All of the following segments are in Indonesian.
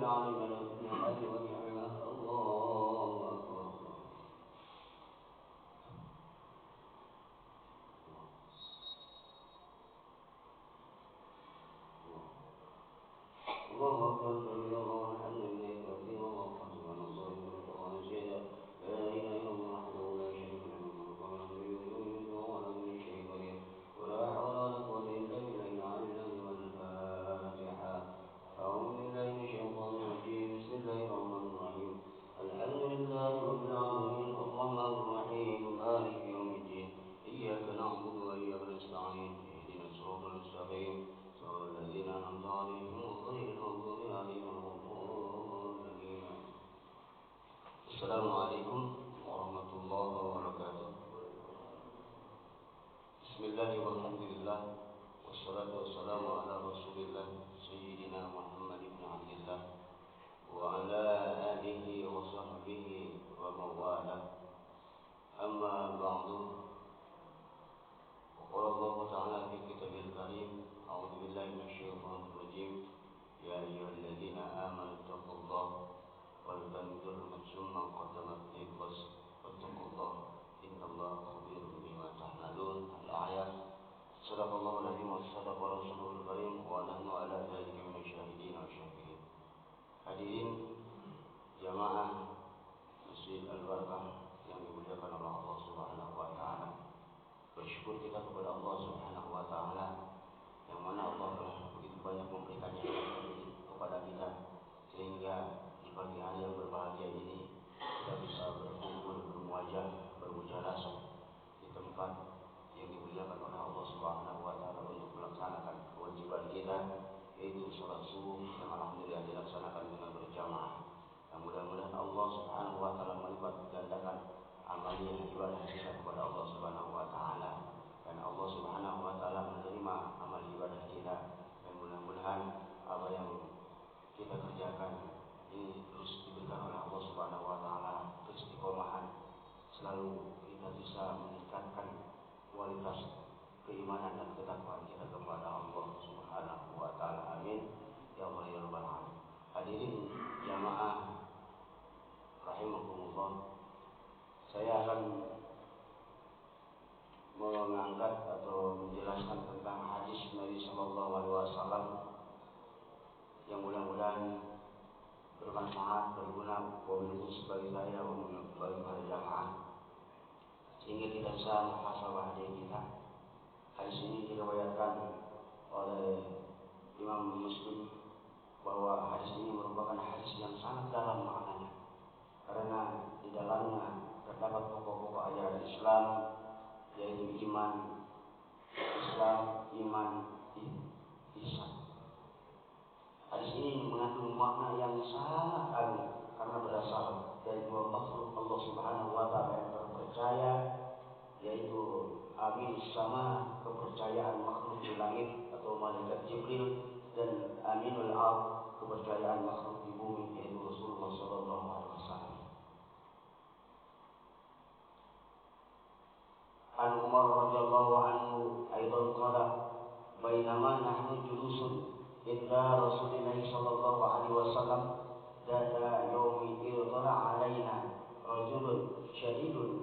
العالمين على الدنيا الحي والجميع الله أكبر الله أكبر كبير الله الحمد لله كثيرا الله أكبر سبحان الله وبحمده الله نسيدا لا إله إلا الله وحده لا شريك له الملك وله الحمد يحيي ويميت وهو على كل شيء قدير ولا حول ولا قوة إلا بالله العلي العظيم الفاتحة أعوذ بالله من الشيطان الرجيم بسم الله الرحمن الرحيم الحمد لله رب العالمين الرحمن الرحيم مالك يوم الدين إياك نعبد وإياك نستعين اهدنا الصراط المستقيم صراط الذين أنعمت عليهم غير المغضوب عليهم ولا الضالين السلام عليكم ورحمة الله وبركاته بسم الله والحمد لله والصلاة والسلام على رسول الله سيدنا محمد بن عبد الله وعلى آله وصحبه ومواله أما بعد وقال الله تعالى في كتابه الكريم أعوذ بالله من الشيطان الرجيم يا أيها الذين آمنوا اتقوا الله ولتنظر نفس ما قدمت لغد واتقوا الله إن الله خبير بما تعملون الآيات صدق الله العظيم وصدق رسوله الكريم ونحن على ذلك من الشاهدين والشاكرين. Hadirin jamaah Masjid Al-Barakah yang dimuliakan oleh Allah Subhanahu wa taala. Bersyukur kita kepada Allah Subhanahu wa taala yang mana Allah telah begitu banyak memberikan nikmat kepada kita sehingga di pagi hari yang berbahagia ini kita bisa berkumpul bermujalasah di tempat yang dimuliakan oleh Allah Subhanahu wa taala untuk melaksanakan kewajiban kita yaitu salat subuh yang alhamdulillah dilaksanakan dengan berjamaah. Dan mudah-mudahan Allah Subhanahu wa taala melipat gandakan amaliyah ibadah kita kepada Allah Subhanahu wa taala dan Allah Subhanahu wa taala menerima amal ibadah kita dan mudah-mudahan apa yang kita kerjakan ini terus diberikan oleh Allah Subhanahu wa taala keistiqomahan, selalu kita bisa meningkatkan kualitas keimanan dan ketakwaan kita kepada Allah Subhanahu wa taala. Amin ya Allah ya rabbal alamin. Hadirin jamaah rahimakumullah, saya akan mengangkat atau menjelaskan tentang hadis Nabi sallallahu alaihi wasallam yang mudah-mudahan bermanfaat, berguna, wabil khusus bagi saya, bagi para jamaah, sehingga kita bisa muhasabah diri kita. Hadis ini diriwayatkan oleh Imam Muslim bahwa hadis ini merupakan hadis yang sangat dalam maknanya, karena di dalamnya terdapat pokok-pokok ajaran Islam, yaitu iman, ihsan. Hadis ini mengandung makna yang sangat agung karena berasal dari dua makhluk Allah Subhanahu wa taala yang terpercaya, yaitu Aminus Sama, kepercayaan makhluk di langit atau malaikat Jibril, dan Aminul Ard, kepercayaan makhluk di bumi, yaitu Rasulullah sallallahu alaihi wasallam. An Umar radhiyallahu anhu aidan qala bainama nahnu julusun inda Rasulillah sallallahu alaihi wasallam data yaumin idtala alaina rajulun syadidun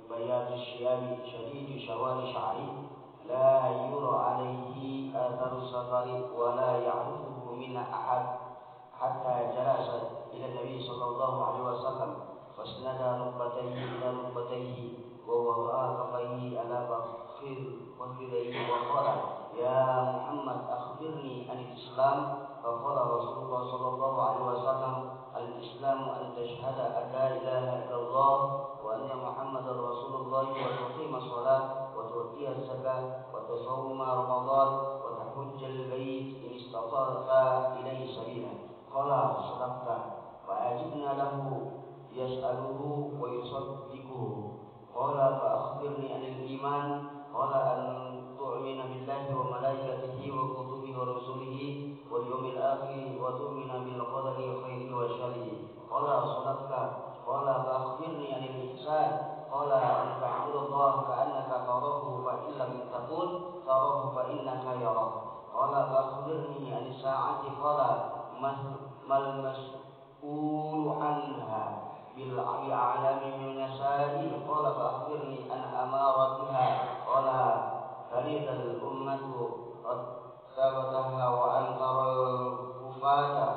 bayadus syiyabi syadidu syawari sya'ri la yura alaihi atharu safari wa la ya'rifuhu minna ahad hatta jalasa ila Nabi sallallahu alaihi wasallam fasnada rukbatayhi ila rukbatayhi wa wada'a kaffayhi ala fakhidayhi wa qala ya Muhammad akhbirni anil Islam. Faqala Rasulullah sallallahu alaihi wasallam al-Islamu an tashhada an la ilaha illallah wa anna Muhammadar Rasulullah wa tuqima shalah wa tu'tiya zakah wa tasawma Ramadan wa tahujjal bait in istata'ta ilayhi sabila. Qala sadaqta fa ajibna lahu yas'aluhu wa yusaddiquhu. Qala fa akhbirni anil iman. Qala an tu'mina billahi wa malaikatihi wa kutubihi wa rusulihi wal yawmil akhir wa tu'mina bil qadari khairihi wa syarrihi. Qala sadaqta. Qala fa akhbirni anil ihsan. Qala an ta'budallaha ka'annaka tarahu fa in lam takun tarahu fa innaka yarah. Qala fa akhbirni anis sa'ati. Qala mal mas'ulu anha bi'alami min sa'il qala fa akhbirni an amaratiha qala talidal ummatu sabataha wa antaral kufata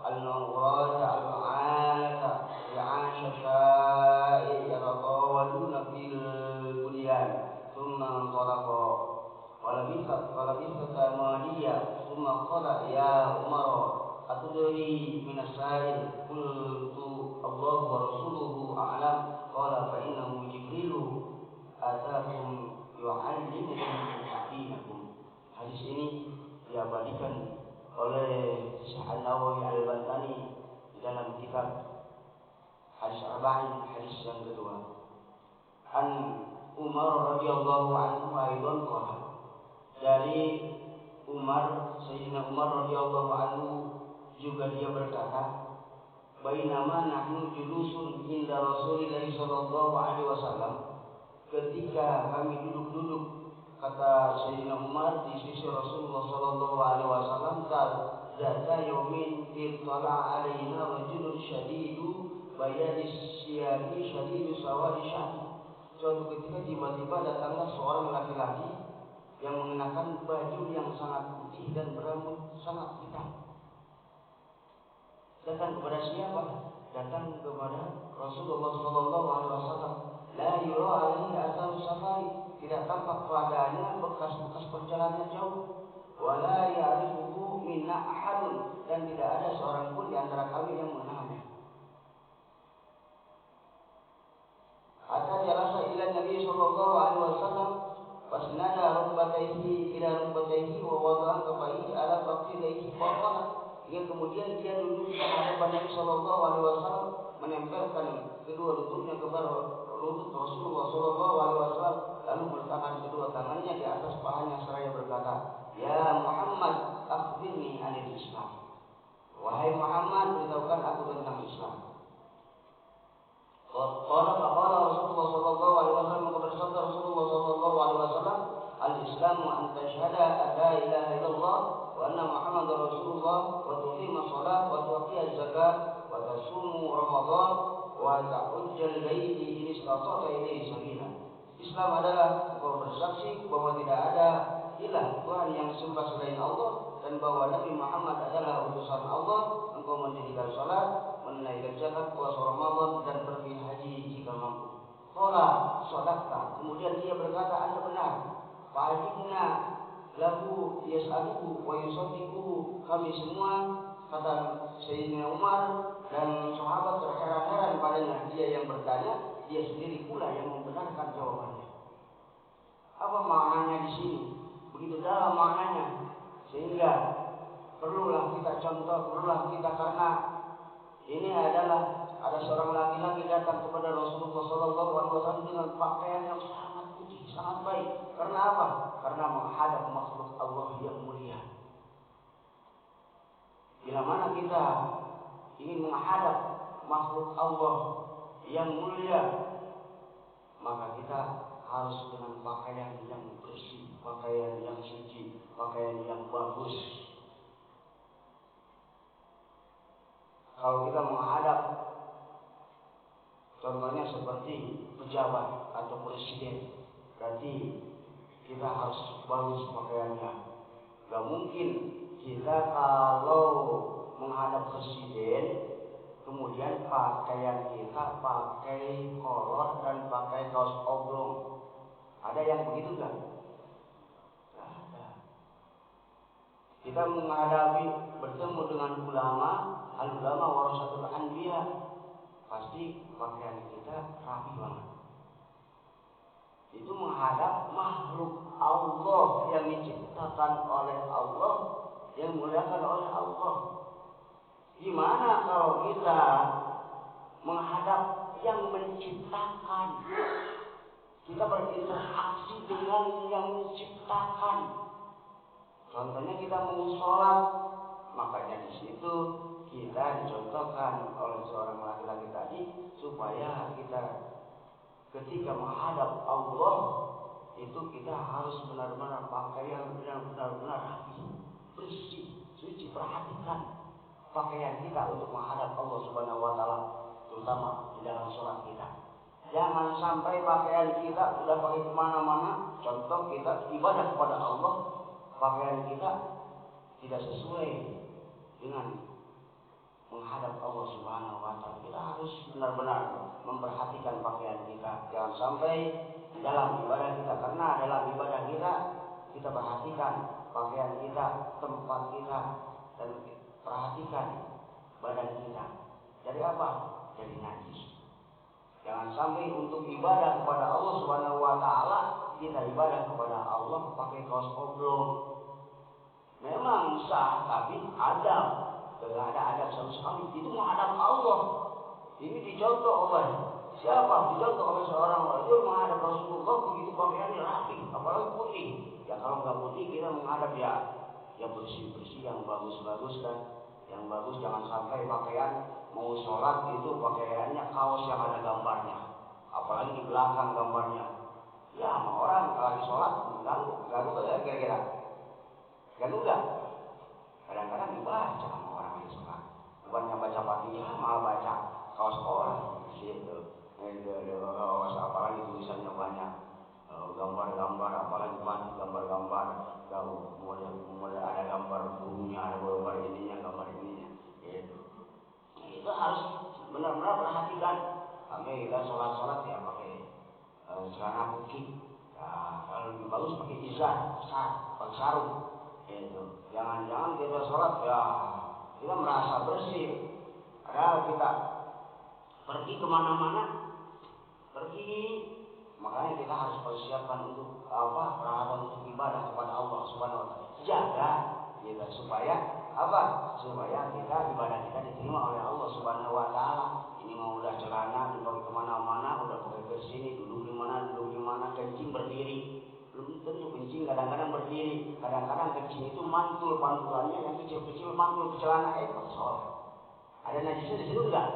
al-urata al-alata ri'asha sya'i yatatawaluna fil bunyan thumma antalaqa walabisa tamaliya thumma qala ya Umar atudri minas sa'il qultu Allahu wa rasuluhu a'lam qala fa innahu Jibrilu atakum yu'allimukum dinakum. Hadis ini diabadikan oleh Syekh An-Nawawi Al-Albani di dalam kitab Hadis Arba'in, hadis yang kedua. An Umar radhiyallahu anhu aidan qala, dari Sayyidina Umar radhiyallahu anhu juga dia berkata, bainama nahnu julusun inda Rasulillah sallallahu alaihi wasallam, ketika kami duduk-duduk, kata Sayyidina Umar, di sisi Rasulullah sallallahu alaihi wasallam, zata yaumin irtala alaina rajulun syadidu bayadis siyabi syadidu sawadi sya'ri. Suatu ketika tiba-tiba datanglah seorang laki-laki yang mengenakan baju yang sangat putih dan berambut sangat hitam. Datang kepada siapa? Datang kepada Rasulullah sallallahu alaihi wasallam. La yura alaihi atharu safari, tidak tampak padanya bekas-bekas perjalanan jauh. Wala ya'rifuhu minna ahadun, dan tidak ada seorang pun di antara kami yang mengenalnya. Hatta jalasa ila Nabi sallallahu alaihi wasallam fasnada rukbatayhi ila rukbatayhi wa wada'a kafaihi ala faqidaihi wa qala, hingga kemudian dia duduk di hadapan Nabi sallallahu alaihi wasallam, menempelkan kedua lututnya kepada lutut Rasulullah sallallahu alaihi wasallam, lalu meletakkan kedua tangannya di atas pahanya seraya berkata, ya Muhammad akhbirni anil Islam. Wahai Muhammad, beritahukan aku tentang Islam. Qala faqala Rasulullah sallallahu alaihi wasallam, maka bersabda Rasulullah sallallahu alaihi wasallam, al-Islamu an tashhada an la ilaha illallah wa anna Muhammadar Rasulullah wa tuqima shalah wa tu'tiya zakat wa tasumu Ramadan wa ta'ujjal baiti in istata'ta ilaihi sabila. Islam adalah engkau bersaksi bahwa tidak ada ilah Tuhan yang disembah selain Allah dan bahwa Nabi Muhammad adalah utusan Allah. Engkau mendirikan salat, menunaikan zakat, puasa Ramadan, dan pergi haji jika mampu. Qala sadaqta, kemudian dia berkata, Anda benar. Fa'ajibna lahu yas'aluhu wa yusaddiquhu, kami semua, kata Sayyidina Umar dan sahabat, terheran-heran padanya. Dia yang bertanya, dia sendiri pula yang membenarkan jawabannya. Apa maknanya di sini? Begitu dalam maknanya, sehingga perlulah kita contoh, perlulah kita, karena ini adalah ada seorang laki-laki datang kepada Rasulullah sallallahu alaihi wasallam dengan pakaian yang sangat putih, sangat baik. Karena apa? Karena menghadap makhluk Allah yang mulia. Bila mana kita ingin menghadap makhluk Allah yang mulia, maka kita harus dengan pakaian yang bersih, pakaian yang suci, pakaian yang bagus. Kalau kita menghadap, contohnya seperti pejabat atau presiden, berarti kita harus bagus pakaiannya. Gak mungkin kita kalau menghadap presiden, kemudian pakaian kita pakai kolor dan pakai kaos oblong. Ada yang begitu enggak? Enggak ada. Kita menghadapi, bertemu dengan ulama, al-ulama warasatul anbiya, pasti pakaian kita rapi banget. Itu menghadap makhluk Allah yang diciptakan oleh Allah, yang dimuliakan oleh Allah. Gimana kalau kita menghadap yang menciptakan? Kita berinteraksi dengan yang menciptakan. Contohnya kita mau sholat, makanya di situ kita dicontohkan oleh seorang laki-laki tadi, supaya kita ketika menghadap Allah itu kita harus benar-benar pakaian yang benar-benar rapi, bersih, suci. Perhatikan pakaian kita untuk menghadap Allah Subhanahu wa taala, terutama di dalam sholat kita. Jangan sampai pakaian kita udah pakai kemana-mana. Contoh kita ibadah kepada Allah, pakaian kita tidak sesuai dengan menghadap Allah Subhanahu wa taala. Kita harus benar-benar memperhatikan pakaian kita. Jangan sampai di dalam ibadah kita, karena dalam ibadah kita perhatikan pakaian kita, tempat kita, dan perhatikan badan kita. Dari apa? Dari najis. Jangan sampai untuk ibadah kepada Allah Subhanahu wa taala kita ibadah kepada Allah pakai kaos oblong. Memang sah, tapi adab. Gak ada adab sama sekali. Itu menghadap Allah. Ini dicontoh oleh siapa? Dicontoh oleh seorang rajul menghadap Rasulullah, begitu pakaiannya rapi, apalagi putih. Ya kalau nggak putih kita menghadap ya bersih-bersih, yang bagus-bagus kan. Yang bagus, jangan sampai pakaian mau sholat itu pakaiannya kaos yang ada gambarnya. Apalagi di belakang gambarnya. Ya sama orang lagi sholat ganggu gak kira-kira? Ganggu gak? Kadang-kadang dibaca sama orang lagi sholat. Bukannya baca Fatihah, malah baca kaos orang gitu. Kaos apalagi tulisannya banyak, gambar-gambar, apalagi batik gambar-gambar, model ada gambar gurunya, ada gambar ininya, gitu. Nah, itu harus benar-benar perhatikan. Sampai kita sholat ya pakai celana putih. Ya, kalau lebih bagus pakai izar besar, pakai sarung. Itu. Jangan-jangan kita sholat ya kita merasa bersih. Padahal kita pergi kemana-mana, makanya kita harus persiapkan untuk peralatan untuk ibadah kepada Allah Subhanahu wa taala. Jaga gitu supaya supaya ibadah kita diterima oleh Allah Subhanahu wa taala. Ini mau udah celana dipakai kemana-mana, udah pakai ke sini, duduk di mana, kencing berdiri. Belum tentu kencing, kadang-kadang berdiri, kadang-kadang kencing itu mantul, pantulannya yang kecil-kecil mantul ke celana, pakai sholat. Ada najisnya di situ enggak?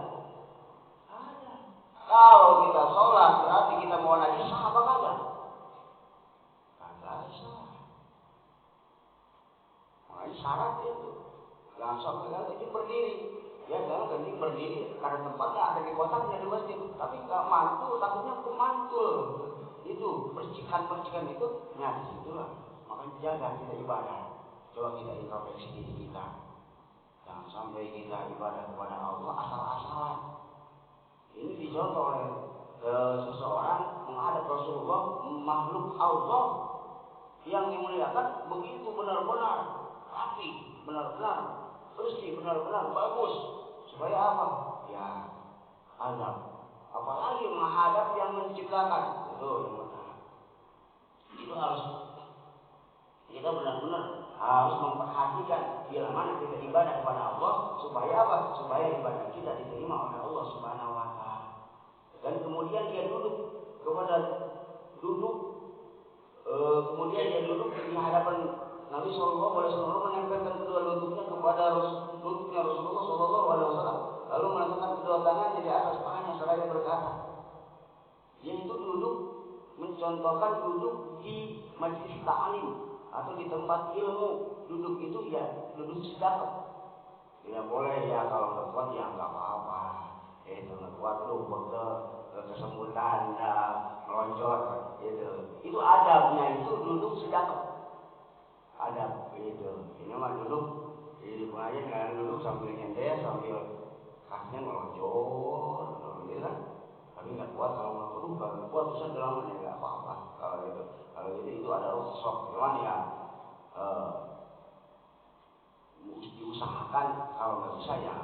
Ada. Kalau kita sholat berarti kita mau najis, sah apa kagak? Kagak sah. Makanya syarat itu. Jangan sampai kalau kencing berdiri. Ya jangan kencing berdiri, ada tempatnya, ada di kotaknya di masjid. Tapi nggak mantul, takutnya mantul. Itu percikan itu, nah disitulah. Makanya jaga kita ibadah. Coba kita introspeksi diri kita. Jangan sampai kita ibadah kepada Allah asal-asalan. Ini dicontoh oleh seseorang menghadap Rasulullah, makhluk Allah yang dimuliakan, begitu benar-benar rapi, benar-benar bersih, benar-benar bagus. Supaya apa? Ya adab. Apalagi menghadap yang menciptakan. Itu yang pertama. Itu harus kita benar-benar harus memperhatikan bila mana kita ibadah kepada Allah, supaya apa? Supaya ibadah kita diterima oleh Allah Subhanahu wa taala. Dan kemudian dia duduk kemudian dia duduk di hadapan Nabi Shallallahu Alaihi Wasallam, lalu menempelkan kedua lututnya kepada lututnya Rasulullah Shallallahu Alaihi Wasallam, lalu meletakkan kedua tangannya di atas pahanya seraya berkata, yaitu duduk mencontohkan duduk di majelis ta'lim atau di tempat ilmu. Duduk itu ya duduk sedekap. Ya boleh ya, kalau nggak kuat ya nggak apa-apa. Itu nggak kuat, aduh pegel, kesemutan, melonjor. Itu adabnya, itu duduk sedekap. Adab itu. Ini mah duduk di pengajian, kadang duduk sambil nyender, sambil kakinya ngelonjor, gitu kan. Tapi nggak kuat, kalau nggak kuat Ustaz lama ya nggak apa-apa. Kalau itu ada rukhsah, cuman ya diusahakan, kalau nggak bisa ya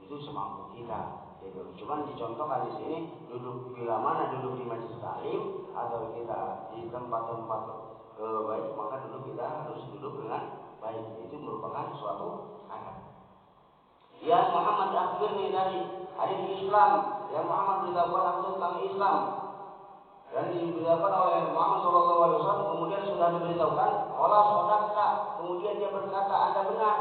itu semampu kita. Gitu. Cuman dicontohkan di sini duduk bila mana duduk di majelis taklim atau kita di tempat-tempat baik, maka kita harus duduk dengan baik. Itu merupakan suatu adab. Ya Muhammad, akhbirni dari Islam. Ya Muhammad, beritahukan aku tentang Islam. Dan diberitahukan oleh Muhammad SAW. Kemudian sudah diberitahukan, qala shadaqta. Kemudian dia berkata, Anda benar.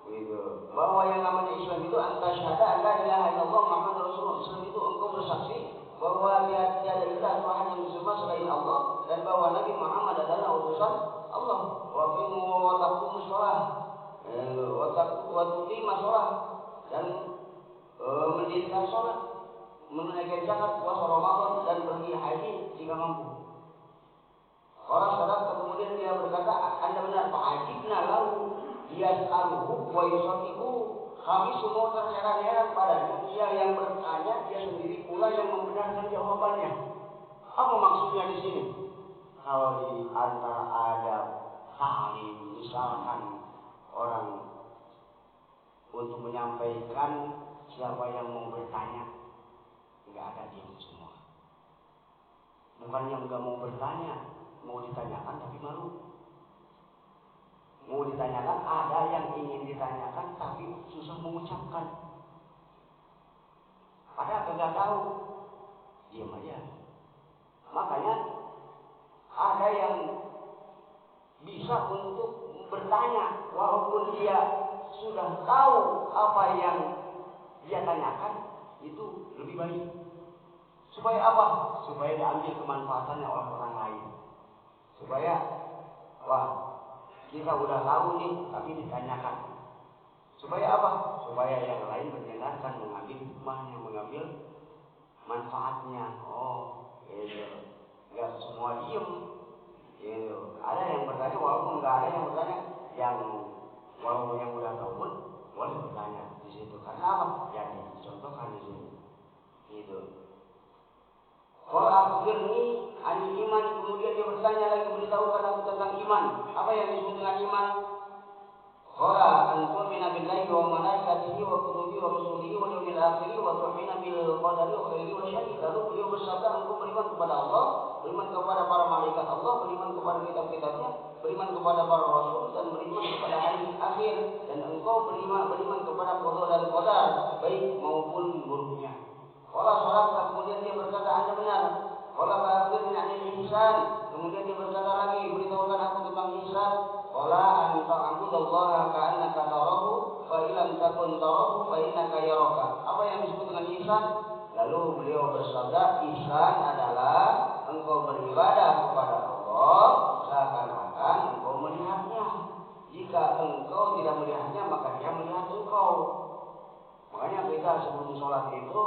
Gitu. Bahwa yang namanya Islam itu anta syahada an la ilaha illallah Muhammadur Rasulullah. Islam itu engkau bersaksi bahwa tiada ilah Tuhan yang disembah selain Allah, dan bahwa Nabi Muhammad adalah utusan Allah. Wa taqumus shalah, Waktu sholat dan mendirikan sholat, menunaikan zakat, puasa Ramadan dan pergi haji jika mampu. Orang sadaq kemudian dia berkata, Anda benar, fa'ajibna lahu yas'aluhu wa yusaddiquhu. Kami semua terheran-heran padanya, dia yang bertanya, dia sendiri pula yang membenarkan jawabannya. Apa maksudnya di sini? Kalau di antara adab ta'lim, misalkan orang untuk menyampaikan siapa yang mau bertanya, nggak ada, diam semua. Bukannya nggak mau bertanya, mau ditanyakan tapi malu. Mau ditanyakan, ada yang ingin ditanyakan tapi susah mengucapkan. Padahal kagak tahu, diam aja. Makanya ada yang bisa untuk bertanya walaupun dia sudah tahu apa yang dia tanyakan, itu lebih baik. Supaya apa? Supaya diambil kemanfaatannya oleh orang lain. Supaya, wah, kita udah tahu nih, tapi ditanyakan. Supaya apa? Supaya yang lain mendengarkan, mengambil hikmahnya, mengambil manfaatnya. Oh, gitu. Enggak semua diem. Gitu. Ada yang bertanya, walaupun nggak ada yang bertanya, yang walaupun yang udah tahu pun boleh bertanya di situ. Karena apa? Ya dicontohkan di sini. Gitu. Qala akhbirni anil iman, kemudian dia bertanya lagi, beritahukan aku tentang iman. Apa yang disebut dengan iman? Qala an tu'mina billahi wa malaikatihi wa kutubihi wa rusulihi wal yawmil akhir wa tu'mina bil qadari khairi wa syarri. Lalu beliau bersabda, engkau beriman kepada Allah, beriman kepada para malaikat Allah, beriman kepada kitab-kitabnya, beriman kepada para rasul dan beriman kepada hari akhir, dan engkau beriman kepada qada dan qadar, baik maupun buruknya. Qala sadaqta, kemudian dia berkata, Anda benar. Qala fa akhbirni 'anil ihsan, kemudian dia berkata lagi, beritahukan aku tentang ihsan. Qala an ta'budallaha ka'annaka tarahu fa illam takun tarahu fa innaka yaraka. Apa yang disebut dengan ihsan? Lalu beliau bersabda, ihsan adalah engkau beribadah kepada Allah seakan-akan engkau melihatnya. Jika engkau tidak melihatnya, maka dia melihat engkau. Makanya kita sebelum sholat itu,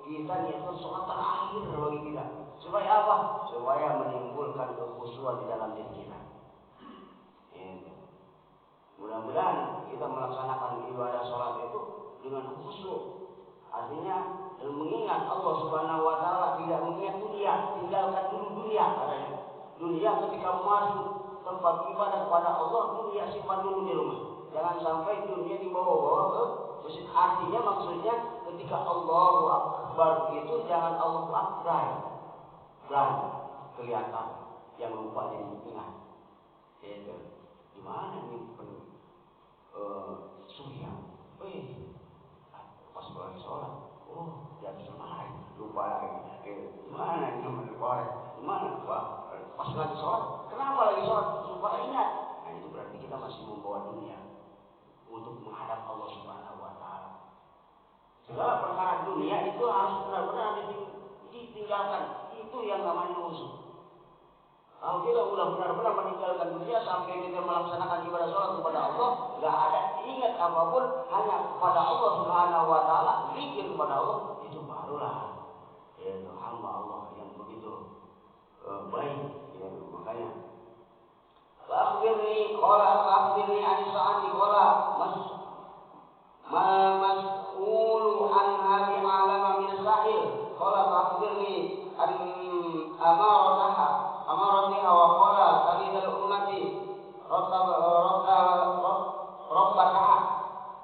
kita niatkan sholat terakhir bagi kita. Supaya apa? Supaya menimbulkan kekhusyuan di dalam diri kita. Itu. Mudah-mudahan kita melaksanakan ibadah sholat itu dengan khusyuk. Artinya dengan mengingat Allah Subhanahu wa taala, tidak mengingat dunia. Tinggalkan dulu dunia katanya. Dunia ketika masuk tempat ibadah kepada Allah, dunia simpan dulu di rumah. Jangan sampai dunia dibawa-bawa ke masjid. Artinya maksudnya ketika Allahu Akbar itu jangan Allahu Akbar. Dan kelihatan yang lupa jadi ingat. Itu. Gimana ini surya? Pas lagi sholat, di atas lemari, lupa lagi. Gimana ini namanya korek? Gimana? Wah, pas lagi sholat, kenapa lagi sholat? Supaya ingat. Nah itu berarti kita masih membawa dunia untuk menghadap Allah Subhanahu wa taala. Segala perkara dunia itu harus benar-benar ditinggalkan. Itu yang namanya khusyuk. Kalau kita udah benar-benar meninggalkan dunia sampai kita melaksanakan ibadah sholat kepada Allah, nggak ada ingat apapun, hanya kepada Allah Subhanahu wa taala, zikir kepada Allah, itu barulah itu hamba Allah yang begitu baik. Ya, makanya fa akhbirni anis saati qala mal mas'ulu anha bi'alama min sa'il. Qala fa akhbirni an amaratiha wa qala talidal ummati rabbataha.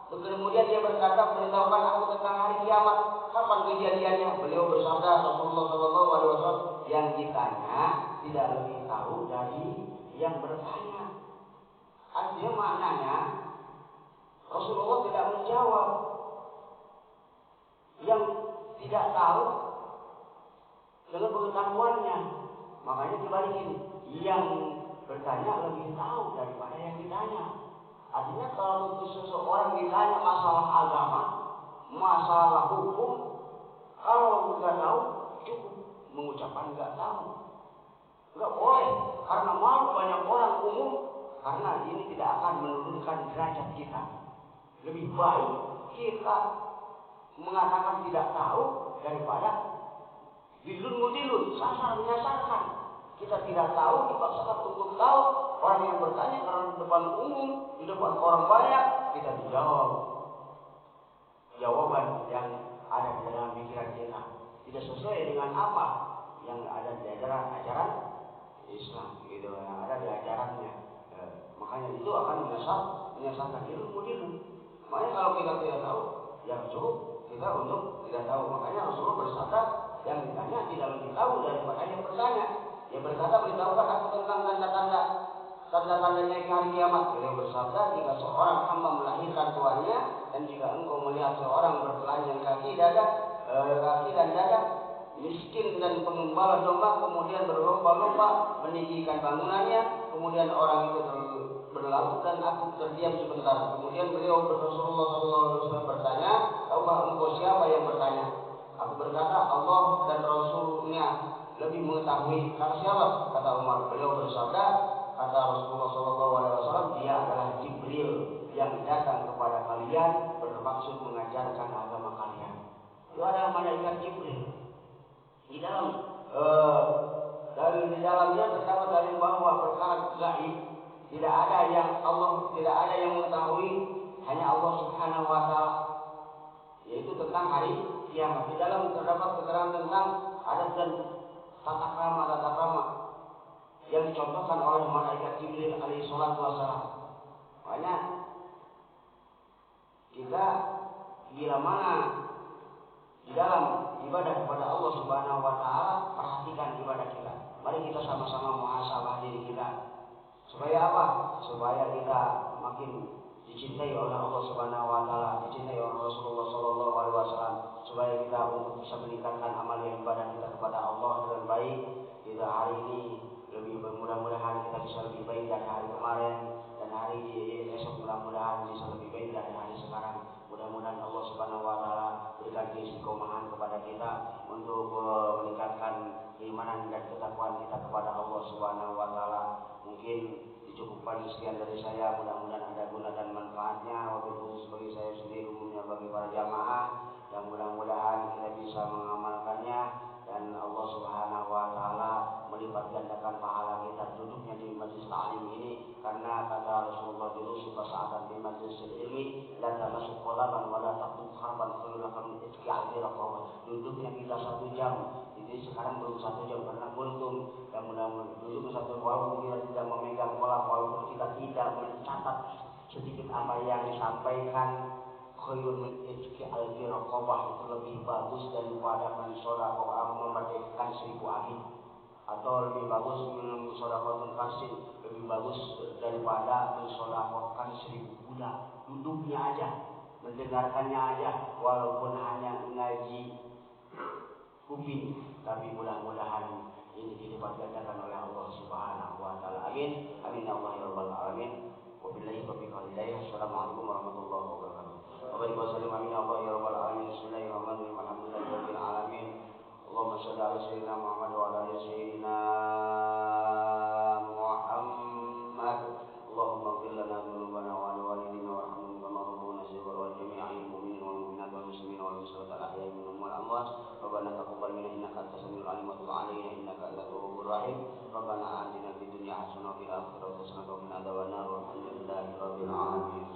Kemudian dia berkata, beritahukan aku tentang hari kiamat. Kapan kejadiannya? Beliau bersabda, Rasulullah Shallallahu Alaihi Wasallam, yang ditanya tidak lebih tahu dari yang bertanya. Artinya maknanya Rasulullah tidak menjawab yang tidak tahu dengan pengetahuannya. Makanya dibalikin, yang bertanya lebih tahu daripada yang ditanya. Artinya kalau seseorang ditanya masalah agama, masalah hukum, kalau nggak tahu cukup mengucapkan nggak tahu. Nggak boleh, karena malu banyak orang umum, karena ini tidak akan menurunkan derajat kita. Lebih baik kita mengatakan tidak tahu daripada dilun mudilun, sasar menyasarkan. Kita tidak tahu dipaksakan untuk tahu. Orang yang bertanya karena di depan umum, di depan orang banyak, kita dijawab jawaban yang ada di dalam pikiran kita, tidak sesuai dengan apa yang ada di ajaran Islam, gitu, yang ada di ajarannya. Makanya itu akan menyesatkan dilun mudilun. Makanya kalau kita tidak tahu, ya cukup kita untuk tidak tahu. Makanya Rasulullah bersabda, yang ditanya tidak lebih tahu daripada yang bertanya. Yang berkata, beritahukan aku tentang tanda-tandanya hari kiamat. Beliau bersabda, jika seorang hamba melahirkan tuannya, dan jika engkau melihat seorang bertelanjang kaki dan dada, miskin dan pengembala domba, kemudian berlomba-lomba meninggikan bangunannya, kemudian orang itu berlalu dan aku terdiam sebentar. Kemudian Rasulullah SAW bertanya, tahukah engkau siapa yang bertanya? Aku berkata, Allah dan Rasulnya lebih mengetahui. Kata siapa? Kata Umar. Beliau bersabda, kata Rasulullah SAW, dia adalah Jibril yang datang kepada kalian bermaksud mengajarkan agama kalian. Itu adalah malaikat Jibril. Di dalamnya terdapat dalil bahwa perkara gaib tidak ada yang mengetahui, hanya Allah Subhanahu wa taala, yaitu tentang hari kiamat. Di dalam terdapat keterangan tentang adat dan tata krama yang dicontohkan oleh malaikat Jibril alaihi salatu wassalam. Makanya kita bila mana di dalam ibadah kepada Allah Subhanahu wa taala, perhatikan ibadah kita. Mari kita sama-sama muhasabah diri kita. Supaya apa? Supaya kita makin dicintai oleh Allah Subhanahu wa taala, dicintai oleh Rasulullah sallallahu alaihi wasallam, supaya kita untuk bisa meningkatkan amalia ibadah kita kepada Allah dengan baik. Kita hari ini mudah-mudahan kita bisa lebih baik dari hari kemarin, dan hari esok mudah-mudahan bisa lebih baik dari hari sekarang. Mudah-mudahan Allah Subhanahu wa taala berikan keistiqomahan kepada kita untuk meningkatkan keimanan dan ketakwaan kita kepada Allah Subhanahu wa taala. Mungkin dicukupkan sekian dari saya, mudah-mudahan ada guna dan manfaatnya, wabil khusus bagi saya sendiri, umumnya bagi para jamaah, yang mudah-mudahan kita bisa mengamalkannya, dan Allah Subhanahu wa taala melipat gandakan pahala kita duduknya di majlis ta'lim ini. Karena kata Rasulullah, julusuka sa'atan fi majlisil ilmi la tamasuk qalaban wa la taqtub harban khairul laka min itqi alfi raqabah. Duduknya kita 1 jam. Jadi sekarang belum 1 jam karena kultum, dan mudah-mudahan duduk 1 jam walaupun kita tidak memegang kolam, walaupun kita tidak mencatat sedikit apa yang disampaikan, khairun min itqi alfi raqabah, itu lebih bagus daripada memerdekakan 1000 abid, atau lebih bagus mensodaqatun karsin, lebih bagus daripada mensodaqatkan 1000 budak. Duduknya aja, mendengarkannya aja, walaupun hanya ngaji kuping, tapi mudah-mudahan ini dilipat gandakan oleh Allah Subhanahu wa taala. Amin. Amin ya Allah ya rabbal alamin. Wabillahi taufiq wal hidayah. Assalamualaikum warahmatullahi wabarakatuh. Wa barik wa sallim, amin ya Allah ya rabbal alamin. Bismillahirrahmanirrahim. Alhamdulillahirabbil alamin. Allahumma shalli ala sayyidina Muhammad wa ala ali sayyidina Muhammad. Allahumma ighfir lana dhunubana wa li walidina warhamhum kama rabbuuna shighran, wa jami'il mu'minin wal mu'minat wal muslimin wal muslimat al ahya'i minhum wal amwat. Rabbana taqabbal minna innaka antas samiul alim wa tub 'alaina innaka antat tawwabur rahim. Rabbana atina fid dunya hasanah wa fil akhirati hasanah wa qina adzabannar. Walhamdulillahi rabbil alamin.